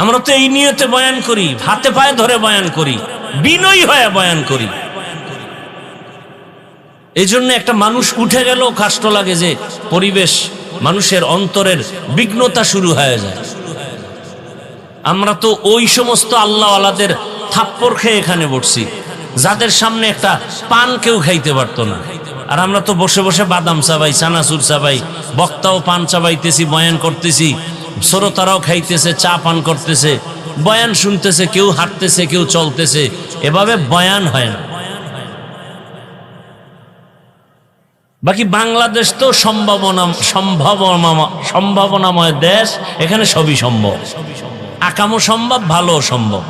আমরা তো এই নিয়তে বয়ান করি, হাতে পায়ে ধরে বয়ান করি, বিনয়ী হয়ে বয়ান করি। এই জন্য একটা মানুষ উঠে গেল কষ্ট লাগে, যে পরিবেশ মানুষের অন্তরের বিঘ্নতা শুরু হয়ে যায়। আমরা তো ওই সমস্ত আল্লাহওয়ালাদের থাপ্পড় খেয়ে এখানে বসছি, যাদের সামনে একটা পান কেউ খাইতে পারতো না। আর আমরা তো বসে বসে বাদাম চাবাই, চানাচুর চাবাই, বক্তাও পান চাবাইতেছি, বয়ান করতেছি, শ্রোতারাও খাইতেছে, চা পান করতেছে, বয়ান শুনতেছে, কেউ হাঁটতেছে, কেউ চলতেছে। এভাবে বয়ান হয় না। বাকি বাংলাদেশ তো সম্ভাবনাময় দেশ, এখানে সবই সম্ভব, আকামও সম্ভব, ভালো সম্ভব।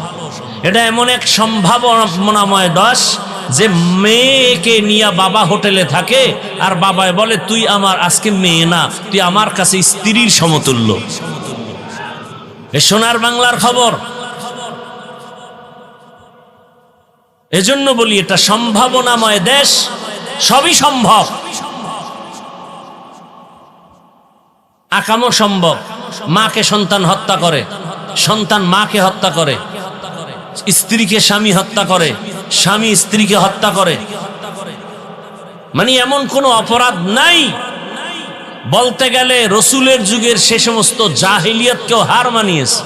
এটা এমন এক সম্ভাবনাময় দেশ যে মেয়েকে নিয়ে বাবা হোটেলে থাকে, আর বাবায় বলে তুই আমার আজকে মেয়ে না, তুই আমার কাছে স্ত্রীর সমতুল্য। এ সোনার বাংলার খবর। এজন্য বলি এটা সম্ভাবনাময় দেশ, সবই সম্ভব, আকামও সম্ভব। মাকে সন্তান হত্যা করে, সন্তান মাকে হত্যা করে, স্ত্রীকে স্বামী হত্যা করে, স্বামী স্ত্রীকে হত্যা করে। মানে এমন কোনো অপরাধ নাই। বলতে গেলে রসুলের যুগের সে সমস্ত জাহিলিয়াতকেও হার মানিয়েছে।